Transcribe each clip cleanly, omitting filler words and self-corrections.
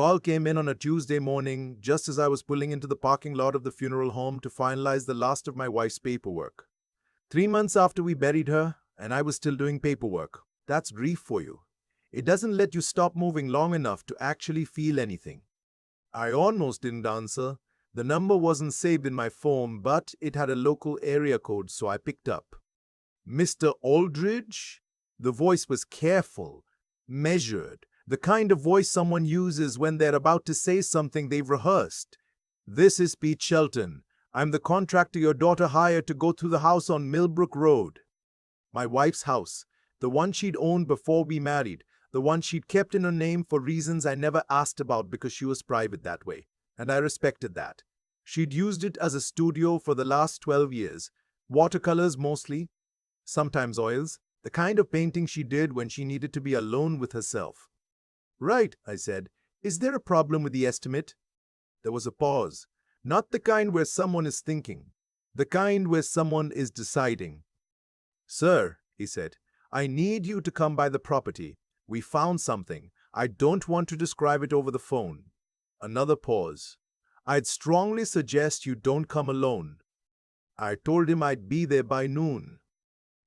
Call came in on a Tuesday morning, just as I was pulling into the parking lot of the funeral home to finalize the last of my wife's paperwork. 3 months after we buried her, and I was still doing paperwork. That's grief for you. It doesn't let you stop moving long enough to actually feel anything. I almost didn't answer. The number wasn't saved in my phone, but it had a local area code, so I picked up. Mr. Aldridge? The voice was careful, measured, the kind of voice someone uses when they're about to say something they've rehearsed. This is Pete Shelton. I'm the contractor your daughter hired to go through the house on Millbrook Road. My wife's house, the one she'd owned before we married, the one she'd kept in her name for reasons I never asked about because she was private that way, and I respected that. She'd used it as a studio for the last 12 years, watercolors mostly, sometimes oils, the kind of painting she did when she needed to be alone with herself. Right, I said. Is there a problem with the estimate? There was a pause. Not the kind where someone is thinking, the kind where someone is deciding. Sir, he said, I need you to come by the property. We found something. I don't want to describe it over the phone. Another pause. I'd strongly suggest you don't come alone. I told him I'd be there by noon.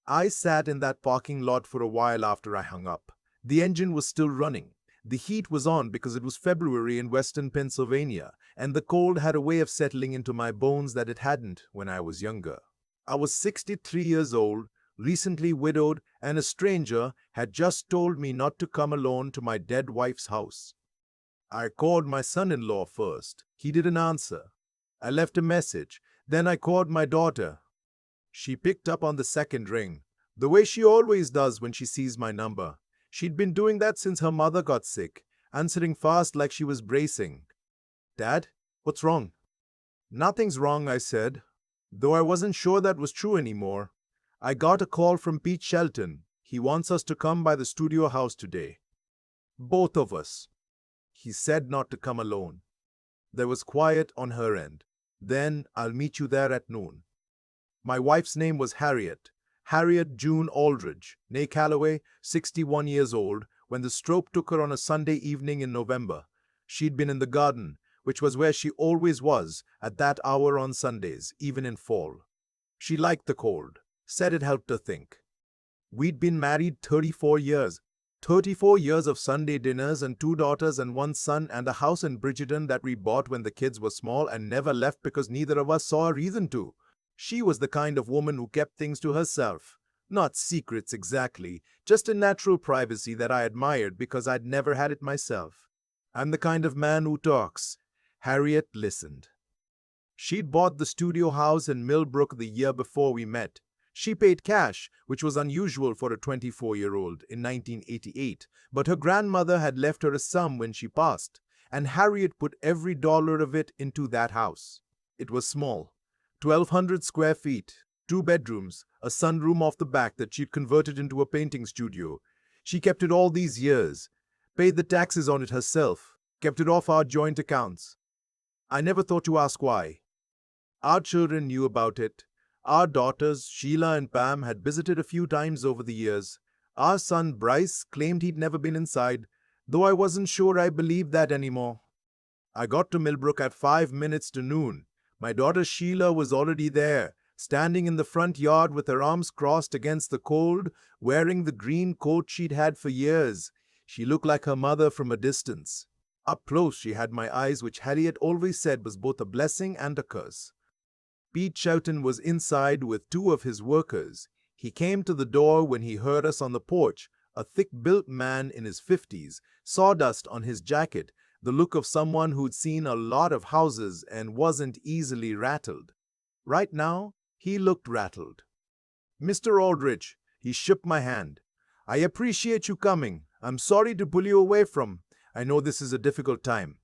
I sat in that parking lot for a while after I hung up. The engine was still running. The heat was on because it was February in western Pennsylvania, and the cold had a way of settling into my bones that it hadn't when I was younger. I was 63 years old, recently widowed, and a stranger had just told me not to come alone to my dead wife's house. I called my son-in-law first. He didn't answer. I left a message. Then I called my daughter. She picked up on the second ring, the way she always does when she sees my number. She'd been doing that since her mother got sick, answering fast like she was bracing. Dad, what's wrong? Nothing's wrong, I said, though I wasn't sure that was true anymore. I got a call from Pete Shelton. He wants us to come by the studio house today. Both of us. He said not to come alone. There was quiet on her end. Then I'll meet you there at noon. My wife's name was Harriet June Aldridge, née Calloway, 61 years old, when the stroke took her on a Sunday evening in November. She'd been in the garden, which was where she always was at that hour on Sundays, even in fall. She liked the cold, said it helped her think. We'd been married 34 years. 34 years of Sunday dinners and 2 daughters and 1 son and a house in Bridgeton that we bought when the kids were small and never left because neither of us saw a reason to. She was the kind of woman who kept things to herself. Not secrets exactly, just a natural privacy that I admired because I'd never had it myself. I'm the kind of man who talks. Harriet listened. She'd bought the studio house in Millbrook the year before we met. She paid cash, which was unusual for a 24-year-old in 1988, but her grandmother had left her a sum when she passed, and Harriet put every dollar of it into that house. It was small. 1,200 square feet, 2 bedrooms, a sunroom off the back that she'd converted into a painting studio. She kept it all these years, paid the taxes on it herself, kept it off our joint accounts. I never thought to ask why. Our children knew about it. Our daughters, Sheila and Pam, had visited a few times over the years. Our son, Bryce, claimed he'd never been inside, though I wasn't sure I believed that anymore. I got to Millbrook at 5 minutes to noon. My daughter Sheila was already there, standing in the front yard with her arms crossed against the cold, wearing the green coat she'd had for years. She looked like her mother from a distance. Up close she had my eyes, which Harriet always said was both a blessing and a curse. Pete Shelton was inside with 2 of his workers. He came to the door when he heard us on the porch, a thick-built man in his 50s, sawdust on his jacket, the look of someone who'd seen a lot of houses and wasn't easily rattled. Right now, he looked rattled. Mr. Aldridge, he shook my hand. I appreciate you coming. I'm sorry to pull you away from. I know this is a difficult time.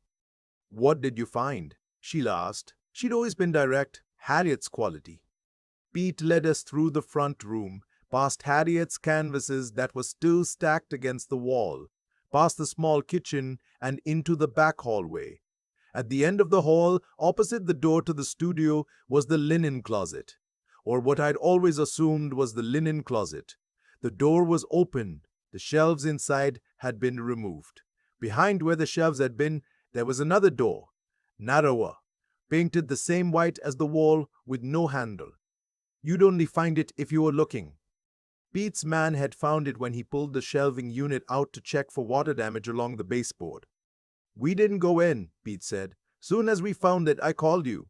What did you find? Sheila asked. She'd always been direct. Harriet's quality. Pete led us through the front room, past Harriet's canvases that were still stacked against the wall, past the small kitchen and into the back hallway. At the end of the hall, opposite the door to the studio, was the linen closet, or what I'd always assumed was the linen closet. The door was open. The shelves inside had been removed. Behind where the shelves had been, There was another door, narrower, painted the same white as the wall with no handle. You'd only find it if you were looking. Pete's man had found it when he pulled the shelving unit out to check for water damage along the baseboard. "We didn't go in," Pete said. "Soon as we found it, I called you."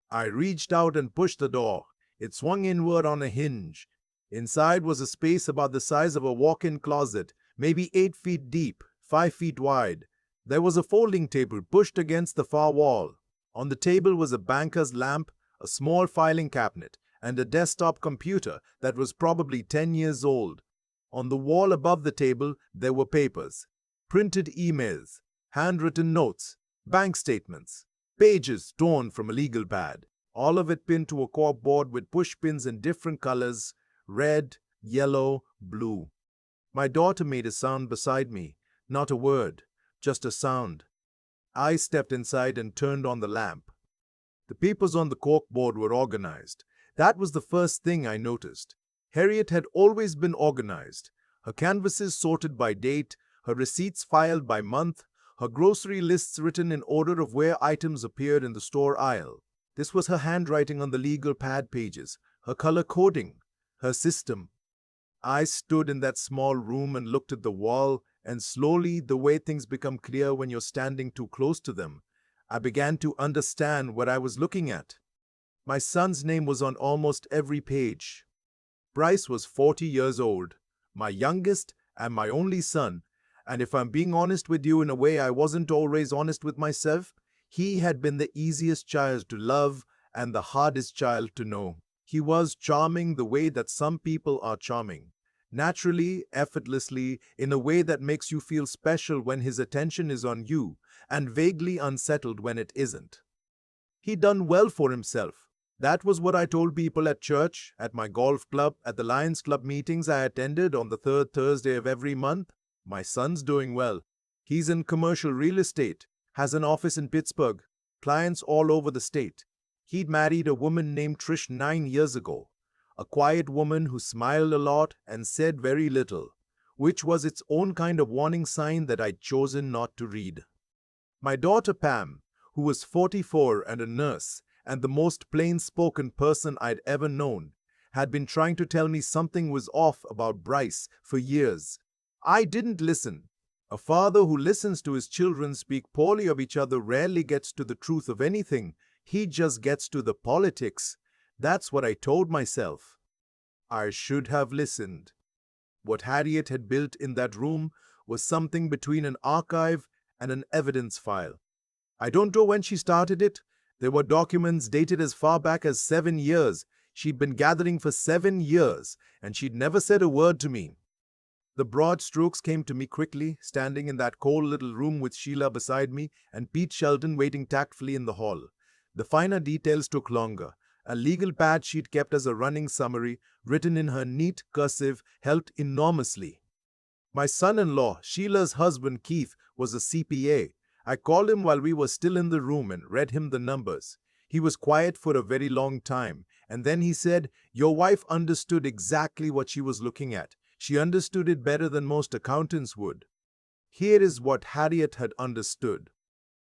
I reached out and pushed the door. It swung inward on a hinge. Inside was a space about the size of a walk-in closet, maybe 8 feet deep, 5 feet wide. There was a folding table pushed against the far wall. On the table was a banker's lamp, a small filing cabinet, and a desktop computer that was probably 10 years old. On the wall above the table, there were papers, printed emails, handwritten notes, bank statements, pages torn from a legal pad, all of it pinned to a corkboard with push pins in different colors, red, yellow, blue. My daughter made a sound beside me, not a word, just a sound. I stepped inside and turned on the lamp. The papers on the corkboard were organized. That was the first thing I noticed. Harriet had always been organized. Her canvases sorted by date, her receipts filed by month, her grocery lists written in order of where items appeared in the store aisle. This was her handwriting on the legal pad pages, her color coding, her system. I stood in that small room and looked at the wall, and slowly, the way things become clear when you're standing too close to them, I began to understand what I was looking at. My son's name was on almost every page. Bryce was 40 years old, my youngest and my only son, and if I'm being honest with you in a way I wasn't always honest with myself, he had been the easiest child to love and the hardest child to know. He was charming the way that some people are charming. Naturally, effortlessly, in a way that makes you feel special when his attention is on you, and vaguely unsettled when it isn't. He'd done well for himself. That was what I told people at church, at my golf club, at the Lions Club meetings I attended on the third Thursday of every month. My son's doing well. He's in commercial real estate, has an office in Pittsburgh, clients all over the state. He'd married a woman named Trish 9 years ago. A quiet woman who smiled a lot and said very little, which was its own kind of warning sign that I'd chosen not to read. My daughter Pam, who was 44 and a nurse, and the most plain-spoken person I'd ever known, had been trying to tell me something was off about Bryce for years. I didn't listen. A father who listens to his children speak poorly of each other rarely gets to the truth of anything. He just gets to the politics. That's what I told myself. I should have listened. What Harriet had built in that room was something between an archive and an evidence file. I don't know when she started it. There were documents dated as far back as 7 years. She'd been gathering for 7 years, and she'd never said a word to me. The broad strokes came to me quickly, standing in that cold little room with Sheila beside me and Pete Sheldon waiting tactfully in the hall. The finer details took longer. A legal pad she'd kept as a running summary, written in her neat cursive, helped enormously. My son-in-law, Sheila's husband Keith, was a CPA. I called him while we were still in the room and read him the numbers. He was quiet for a very long time, and then he said, "Your wife understood exactly what she was looking at. She understood it better than most accountants would." Here is what Harriet had understood.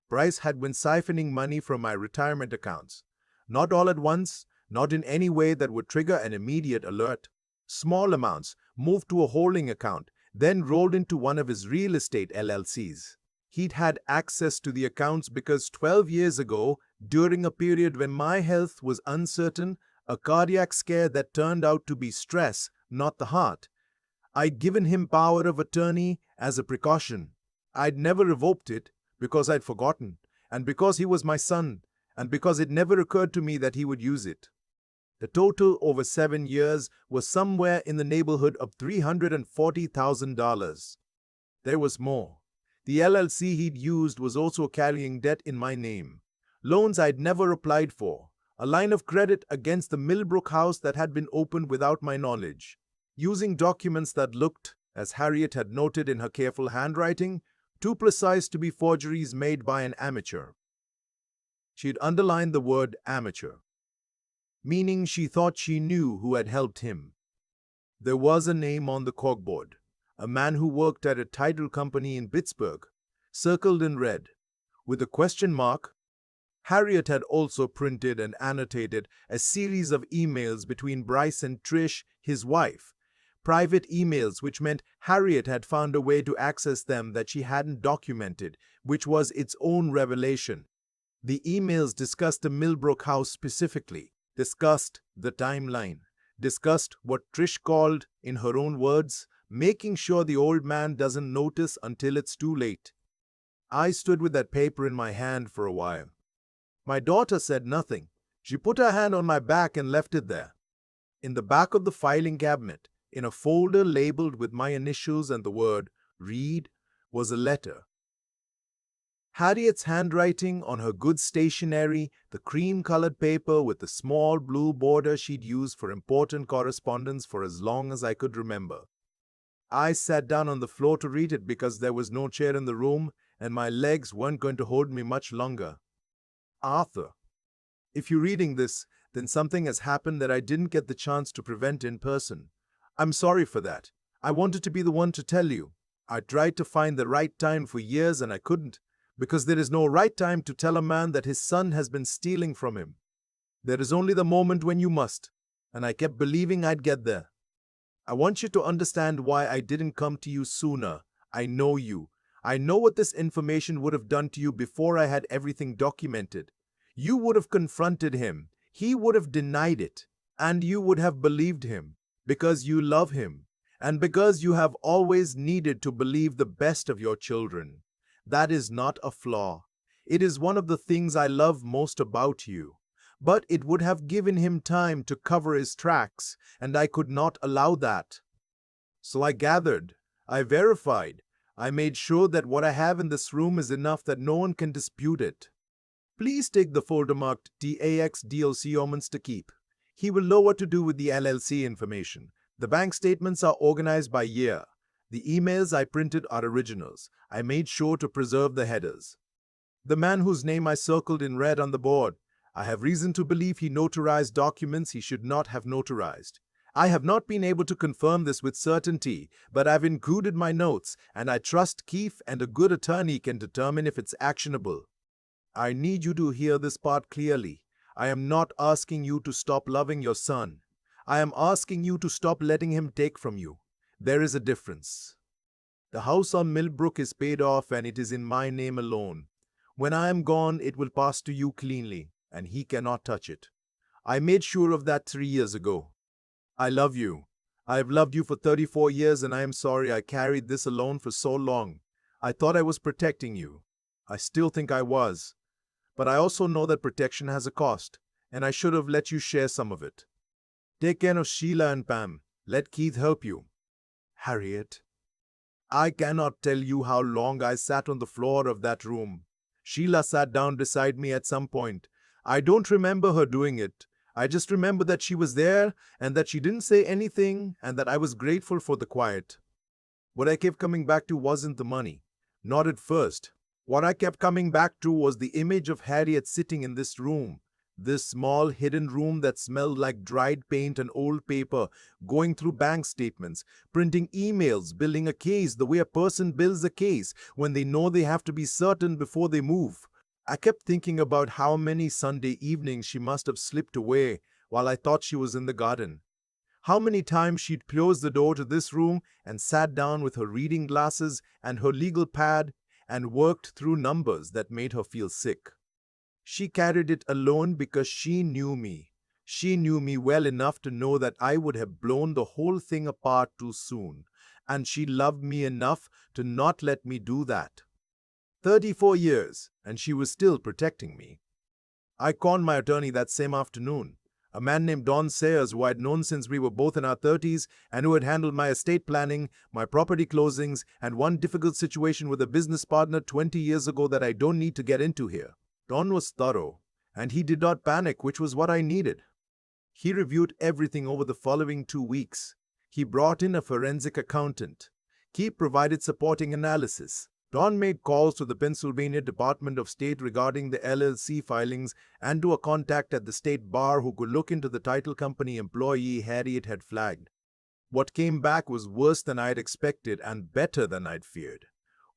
Bryce had been siphoning money from my retirement accounts. Not all at once, not in any way that would trigger an immediate alert. Small amounts moved to a holding account, then rolled into one of his real estate LLCs. He'd had access to the accounts because 12 years ago, during a period when my health was uncertain, a cardiac scare that turned out to be stress, not the heart, I'd given him power of attorney as a precaution. I'd never revoked it because I'd forgotten, and because he was my son, and because it never occurred to me that he would use it. The total over 7 years was somewhere in the neighborhood of $340,000. There was more. The LLC he'd used was also carrying debt in my name. Loans I'd never applied for. A line of credit against the Millbrook house that had been opened without my knowledge. Using documents that looked, as Harriet had noted in her careful handwriting, too precise to be forgeries made by an amateur. She'd underlined the word amateur, meaning she thought she knew who had helped him. There was a name on the corkboard, a man who worked at a title company in Pittsburgh, circled in red. with a question mark. Harriet had also printed and annotated a series of emails between Bryce and Trish, his wife. Private emails, which meant Harriet had found a way to access them that she hadn't documented, which was its own revelation. The emails discussed the Millbrook house specifically, discussed the timeline, discussed what Trish called, in her own words, making sure the old man doesn't notice until it's too late. I stood with that paper in my hand for a while. My daughter said nothing. She put her hand on my back and left it there. In the back of the filing cabinet, in a folder labeled with my initials and the word "Read," was a letter. Harriet's handwriting on her good stationery, the cream-colored paper with the small blue border she'd used for important correspondence for as long as I could remember. I sat down on the floor to read it because there was no chair in the room and my legs weren't going to hold me much longer. Arthur, if you're reading this, then something has happened that I didn't get the chance to prevent in person. I'm sorry for that. I wanted to be the one to tell you. I tried to find the right time for years and I couldn't, because there is no right time to tell a man that his son has been stealing from him. There is only the moment when you must, and I kept believing I'd get there. I want you to understand why I didn't come to you sooner. I know you. I know what this information would have done to you before I had everything documented. You would have confronted him. He would have denied it. And you would have believed him because you love him and because you have always needed to believe the best of your children. That is not a flaw. It is one of the things I love most about you. But it would have given him time to cover his tracks, and I could not allow that. So I gathered, I verified, I made sure that what I have in this room is enough that no one can dispute it. Please take the folder marked TAX DLC Omens to keep. He will know what to do with the LLC information. The bank statements are organized by year. The emails I printed are originals. I made sure to preserve the headers. The man whose name I circled in red on the board, I have reason to believe he notarized documents he should not have notarized. I have not been able to confirm this with certainty, but I've included my notes, and I trust Keefe and a good attorney can determine if it's actionable. I need you to hear this part clearly. I am not asking you to stop loving your son. I am asking you to stop letting him take from you. There is a difference. The house on Millbrook is paid off and it is in my name alone. When I am gone, it will pass to you cleanly, and he cannot touch it. I made sure of that 3 years ago. I love you. I have loved you for 34 years and I am sorry I carried this alone for so long. I thought I was protecting you. I still think I was. But I also know that protection has a cost, and I should have let you share some of it. Take care of Sheila and Pam. Let Keith help you. Harriet. I cannot tell you how long I sat on the floor of that room. Sheila sat down beside me at some point. I don't remember her doing it. I just remember that she was there and that she didn't say anything and that I was grateful for the quiet. What I kept coming back to wasn't the money. Not at first. What I kept coming back to was the image of Harriet sitting in this room. This small hidden room that smelled like dried paint and old paper, going through bank statements, printing emails, building a case the way a person builds a case when they know they have to be certain before they move. I kept thinking about how many Sunday evenings she must have slipped away while I thought she was in the garden. How many times she'd closed the door to this room and sat down with her reading glasses and her legal pad and worked through numbers that made her feel sick. She carried it alone because she knew me. She knew me well enough to know that I would have blown the whole thing apart too soon, and she loved me enough to not let me do that. 34 years, and she was still protecting me. I conned my attorney that same afternoon, a man named Don Sayers who I'd known since we were both in our 30s and who had handled my estate planning, my property closings, and one difficult situation with a business partner 20 years ago that I don't need to get into here. Don was thorough, and he did not panic, which was what I needed. He reviewed everything over the following 2 weeks. He brought in a forensic accountant. Keith provided supporting analysis. Don made calls to the Pennsylvania Department of State regarding the LLC filings and to a contact at the state bar who could look into the title company employee Harriet had flagged. What came back was worse than I'd expected and better than I'd feared.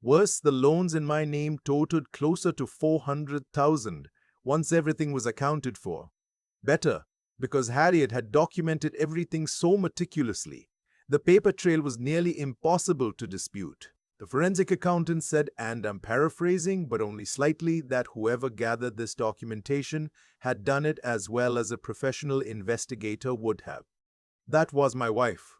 Worse, the loans in my name totaled closer to 400,000 once everything was accounted for. Better, because Harriet had documented everything so meticulously. The paper trail was nearly impossible to dispute. The forensic accountant said, and I'm paraphrasing, but only slightly, that whoever gathered this documentation had done it as well as a professional investigator would have. That was my wife.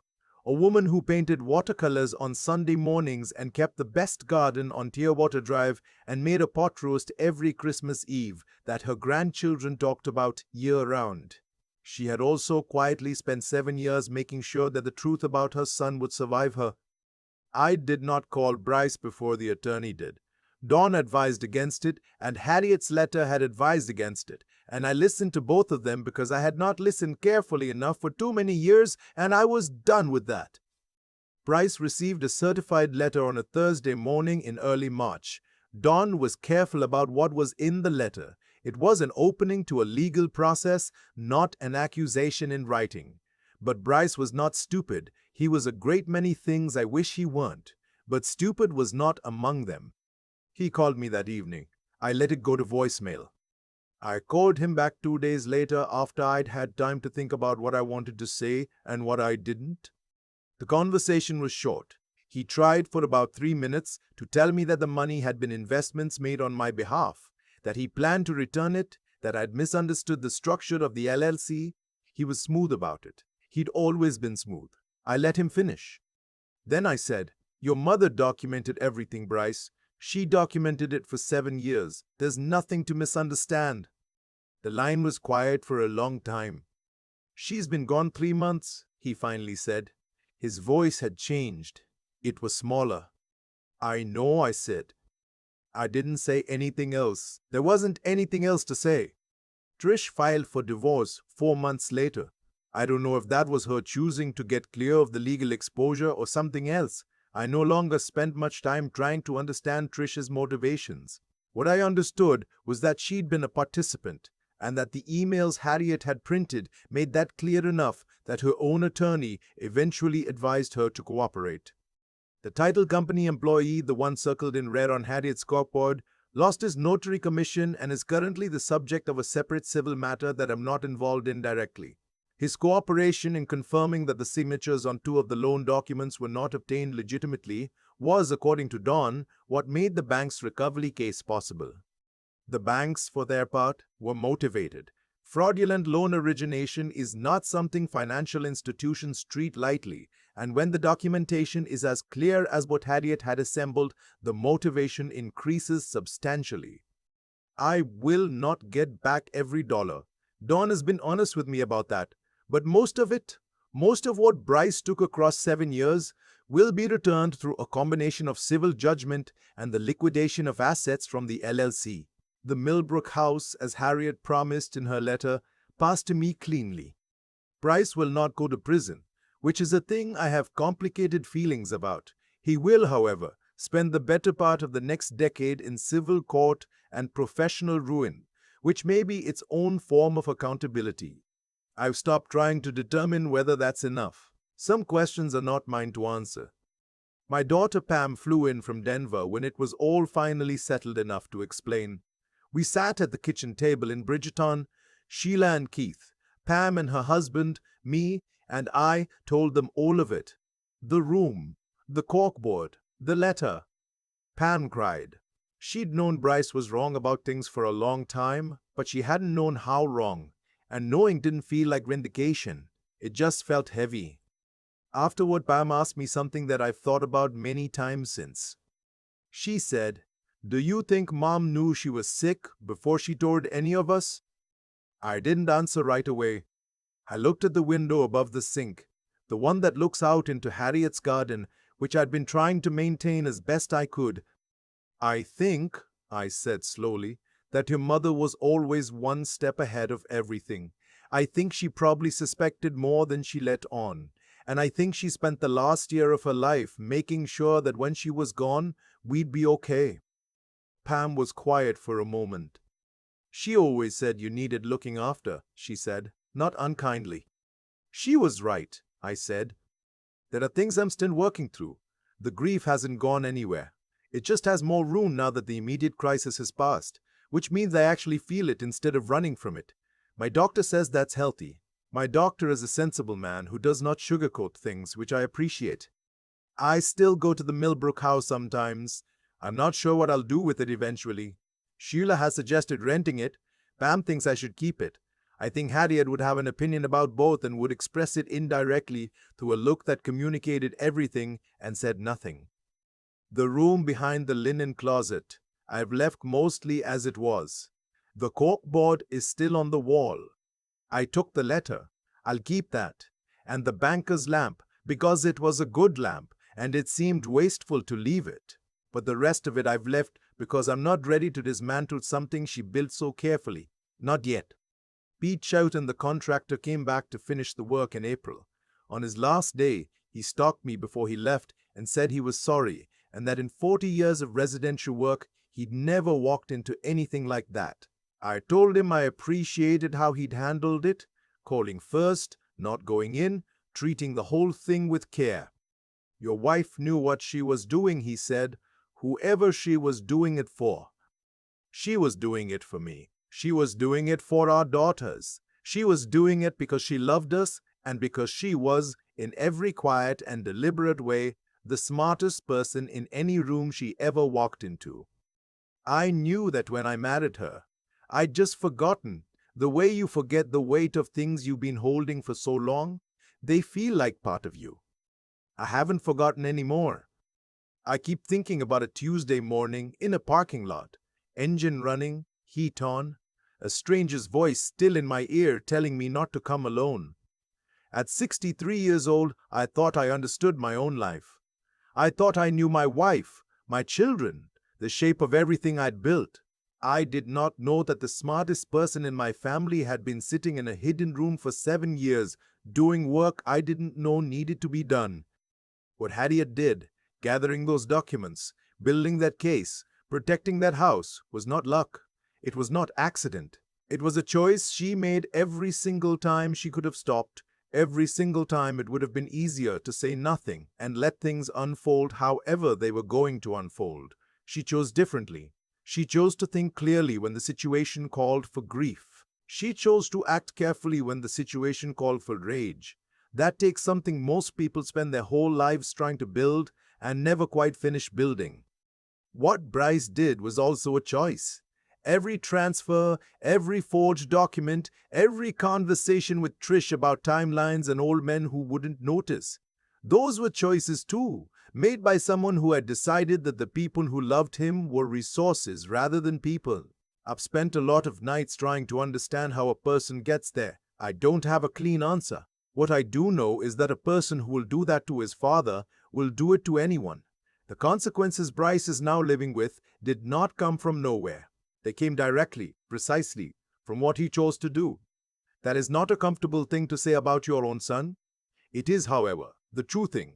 A woman who painted watercolors on Sunday mornings and kept the best garden on Tearwater Drive and made a pot roast every Christmas Eve that her grandchildren talked about year-round. She had also quietly spent 7 years making sure that the truth about her son would survive her. I did not call Bryce before the attorney did. Dawn advised against it, and Harriet's letter had advised against it, and I listened to both of them because I had not listened carefully enough for too many years, and I was done with that. Bryce received a certified letter on a Thursday morning in early March. Dawn was careful about what was in the letter. It was an opening to a legal process, not an accusation in writing. But Bryce was not stupid. He was a great many things I wish he weren't, but stupid was not among them. He called me that evening. I let it go to voicemail. I called him back 2 days later after I'd had time to think about what I wanted to say and what I didn't. The conversation was short. He tried for about 3 minutes to tell me that the money had been investments made on my behalf, that he planned to return it, that I'd misunderstood the structure of the LLC. He was smooth about it. He'd always been smooth. I let him finish. Then I said, "Your mother documented everything, Bryce. She documented it for 7 years. There's nothing to misunderstand." The line was quiet for a long time. "She's been gone 3 months," he finally said. His voice had changed. It was smaller. "I know," I said. I didn't say anything else. There wasn't anything else to say. Trish filed for divorce 4 months later. I don't know if that was her choosing to get clear of the legal exposure or something else. I no longer spent much time trying to understand Trish's motivations. What I understood was that she'd been a participant, and that the emails Harriet had printed made that clear enough that her own attorney eventually advised her to cooperate. The title company employee, the one circled in red on Harriet's scoreboard, lost his notary commission and is currently the subject of a separate civil matter that I'm not involved in directly. His cooperation in confirming that the signatures on 2 of the loan documents were not obtained legitimately was, according to Dawn, what made the bank's recovery case possible. The banks, for their part, were motivated. Fraudulent loan origination is not something financial institutions treat lightly, and when the documentation is as clear as what Harriet had assembled, the motivation increases substantially. I will not get back every dollar. Dawn has been honest with me about that. But most of what Bryce took across 7 years, will be returned through a combination of civil judgment and the liquidation of assets from the LLC. The Millbrook house, as Harriet promised in her letter, passed to me cleanly. Bryce will not go to prison, which is a thing I have complicated feelings about. He will, however, spend the better part of the next decade in civil court and professional ruin, which may be its own form of accountability. I've stopped trying to determine whether that's enough. Some questions are not mine to answer. My daughter Pam flew in from Denver when it was all finally settled enough to explain. We sat at the kitchen table in Bridgeton, Sheila and Keith. Pam and her husband, me, and I told them all of it. The room, the corkboard, the letter. Pam cried. She'd known Bryce was wrong about things for a long time, but she hadn't known how wrong. And knowing didn't feel like vindication. It just felt heavy. Afterward, Pam asked me something that I've thought about many times since. She said, "Do you think Mom knew she was sick before she told any of us?" I didn't answer right away. I looked at the window above the sink, the one that looks out into Harriet's garden, which I'd been trying to maintain as best I could. "I think," I said slowly, "that your mother was always one step ahead of everything. I think she probably suspected more than she let on. And I think she spent the last year of her life making sure that when she was gone, we'd be okay." Pam was quiet for a moment. "She always said you needed looking after," she said, not unkindly. "She was right," I said. "There are things I'm still working through. The grief hasn't gone anywhere. It just has more room now that the immediate crisis has passed, which means I actually feel it instead of running from it. My doctor says that's healthy. My doctor is a sensible man who does not sugarcoat things, which I appreciate. I still go to the Millbrook house sometimes. I'm not sure what I'll do with it eventually. Sheila has suggested renting it. Pam thinks I should keep it. I think Harriet would have an opinion about both and would express it indirectly through a look that communicated everything and said nothing. The room behind the linen closet I've left mostly as it was. The corkboard is still on the wall. I took the letter. I'll keep that. And the banker's lamp, because it was a good lamp, and it seemed wasteful to leave it. But the rest of it I've left because I'm not ready to dismantle something she built so carefully. Not yet. Pete Chowton, the contractor, came back to finish the work in April. On his last day, he stalked me before he left and said he was sorry and that in 40 years of residential work, he'd never walked into anything like that. I told him I appreciated how he'd handled it, calling first, not going in, treating the whole thing with care. Your wife knew what she was doing, he said, whoever she was doing it for. She was doing it for me. She was doing it for our daughters. She was doing it because she loved us and because she was, in every quiet and deliberate way, the smartest person in any room she ever walked into. I knew that when I married her. I'd just forgotten, the way you forget the weight of things you've been holding for so long. They feel like part of you. I haven't forgotten anymore. I keep thinking about a Tuesday morning in a parking lot, engine running, heat on, a stranger's voice still in my ear telling me not to come alone. At 63 years old, I thought I understood my own life. I thought I knew my wife, my children, the shape of everything I'd built. I did not know that the smartest person in my family had been sitting in a hidden room for 7 years, doing work I didn't know needed to be done. What Harriet did, gathering those documents, building that case, protecting that house, was not luck. It was not accident. It was a choice she made every single time she could have stopped. Every single time it would have been easier to say nothing and let things unfold however they were going to unfold. She chose differently. She chose to think clearly when the situation called for grief. She chose to act carefully when the situation called for rage. That takes something most people spend their whole lives trying to build and never quite finish building. What Bryce did was also a choice. Every transfer, every forged document, every conversation with Trish about timelines and old men who wouldn't notice. Those were choices too, made by someone who had decided that the people who loved him were resources rather than people. I've spent a lot of nights trying to understand how a person gets there. I don't have a clean answer. What I do know is that a person who will do that to his father will do it to anyone. The consequences Bryce is now living with did not come from nowhere. They came directly, precisely, from what he chose to do. That is not a comfortable thing to say about your own son. It is, however, the true thing.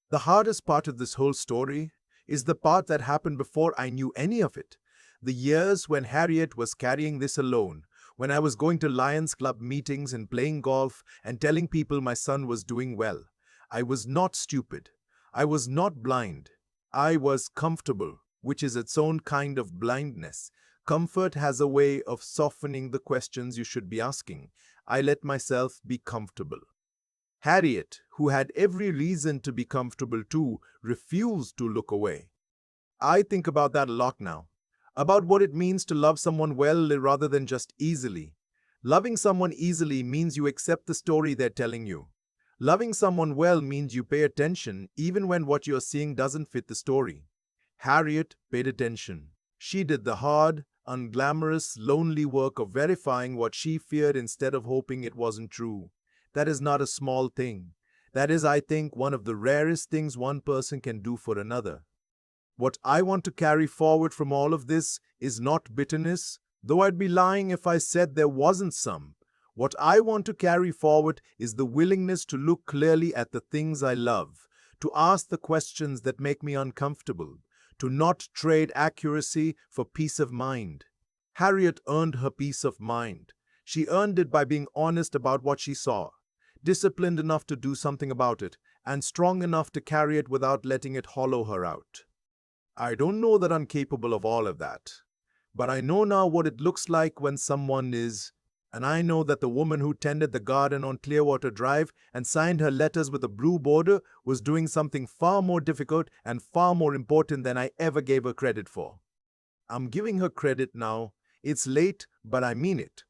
The hardest part of this whole story is the part that happened before I knew any of it. The years when Harriet was carrying this alone, when I was going to Lions Club meetings and playing golf and telling people my son was doing well. I was not stupid. I was not blind. I was comfortable, which is its own kind of blindness. Comfort has a way of softening the questions you should be asking. I let myself be comfortable. Harriet, who had every reason to be comfortable too, refused to look away. I think about that a lot now. About what it means to love someone well rather than just easily. Loving someone easily means you accept the story they're telling you. Loving someone well means you pay attention even when what you're seeing doesn't fit the story. Harriet paid attention. She did the hard, unglamorous, lonely work of verifying what she feared instead of hoping it wasn't true. That is not a small thing. That is, I think, one of the rarest things one person can do for another. What I want to carry forward from all of this is not bitterness, though I'd be lying if I said there wasn't some. What I want to carry forward is the willingness to look clearly at the things I love, to ask the questions that make me uncomfortable, to not trade accuracy for peace of mind. Harriet earned her peace of mind. She earned it by being honest about what she saw, disciplined enough to do something about it, and strong enough to carry it without letting it hollow her out. I don't know that I'm capable of all of that. But I know now what it looks like when someone is. And I know that the woman who tended the garden on Clearwater Drive and signed her letters with a blue border was doing something far more difficult and far more important than I ever gave her credit for. I'm giving her credit now. It's late, but I mean it.